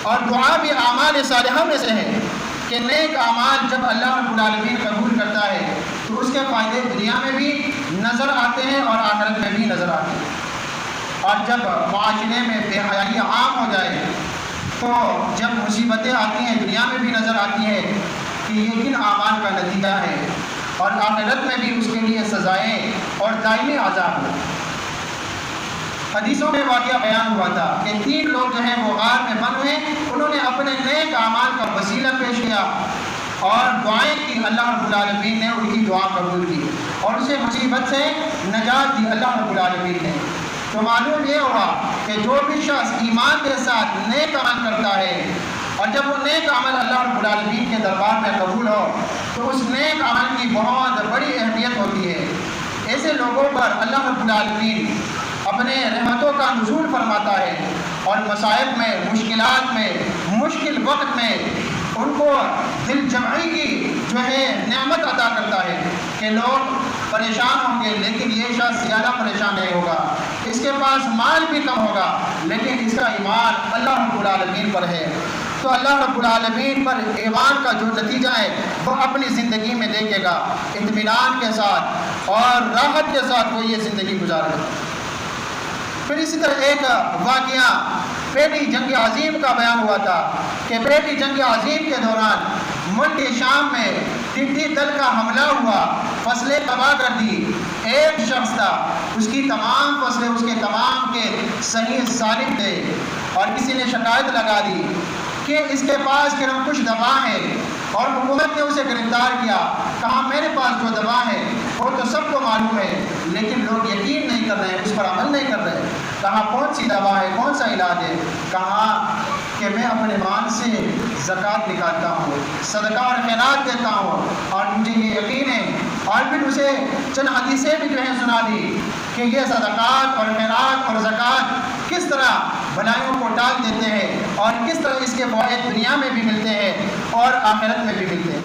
اور دعا بھی اعمال صالحہ میں سے ہے کہ نیک اعمال جب اللہ رب العالمین قبول کرتا ہے تو اس کے فائدے دنیا میں بھی نظر آتے ہیں اور آخرت میں بھی نظر آتے ہیں۔ اور جب معاشرے میں بے حیائی عام ہو جائے تو جب مصیبتیں آتی ہیں دنیا میں بھی نظر آتی ہے کہ یہ کن اعمال کا نتیجہ ہے، اور آخرت میں بھی اس کے لیے سزائیں اور دائمی عذاب ہیں۔ حدیثوں میں واقعہ بیان ہوا تھا کہ 3 لوگ جو ہیں وہ غار میں بند ہوئے، انہوں نے اپنے نیک اعمال کا وسیلہ پیش کیا اور دعائیں کی، اللہ رب العالمین نے ان کی دعا قبول کی اور اسے مصیبت سے نجات دی اللہ رب العالمین نے۔ تو معلوم یہ ہوا کہ جو بھی شخص ایمان کے ساتھ نیک عمل کرتا ہے اور جب وہ نیک عمل اللہ رب العالمین کے دربار میں قبول ہو تو اس نیک عمل کی بہت بڑی اہمیت ہوتی ہے۔ ایسے لوگوں پر اللہ رب العالمین اپنے رحمتوں کا نزول فرماتا ہے اور مصائب میں، مشکلات میں، مشکل وقت میں ان کو دل جمعی کی جو ہے نعمت عطا کرتا ہے کہ لوگ پریشان ہوں گے لیکن یہ شخص زیادہ پریشان نہیں ہوگا، اس کے پاس مال بھی کم ہوگا لیکن اس کا ایمان اللہ رب العالمین پر ہے۔ تو اللہ رب العالمین پر ایمان کا جو نتیجہ ہے وہ اپنی زندگی میں دیکھے گا، اطمینان کے ساتھ اور راحت کے ساتھ وہ یہ زندگی گزارے گا۔ پھر اسی طرح ایک واقعہ پہلی جنگ عظیم کا بیان ہوا تھا کہ پہلی جنگ عظیم کے دوران ملک شام میں ٹڈی دل کا حملہ ہوا، فصلیں تباہ کر دی۔ ایک شخص تھا، اس کی تمام فصلیں اس کے تمام کے صحیح سالم تھے، اور کسی نے شکایت لگا دی کہ اس کے پاس کچھ دوا ہے، اور حکومت نے اسے گرفتار کیا، کہا میرے پاس جو دوا ہے وہ تو سب کو معلوم ہے لیکن لوگ یقین نہیں کر رہے، اس پر عمل نہیں کر رہے۔ کہا کون سی دوا ہے، کون سا علاج ہے؟ کہا کہ میں اپنے مال سے زکوٰۃ نکالتا ہوں، صدقہ اور خیرات دیتا ہوں اور مجھے یہ یقین ہے۔ اور پھر اسے چند حدیثیں بھی جو ہیں سنا دی کہ یہ صدقات اور خیرات اور زکوٰۃ کس طرح بھلائیوں کو ٹال دیتے ہیں اور کس طرح اس کے فوائد دنیا میں بھی ملتے ہیں اور آخرت میں بھی ملتے ہیں۔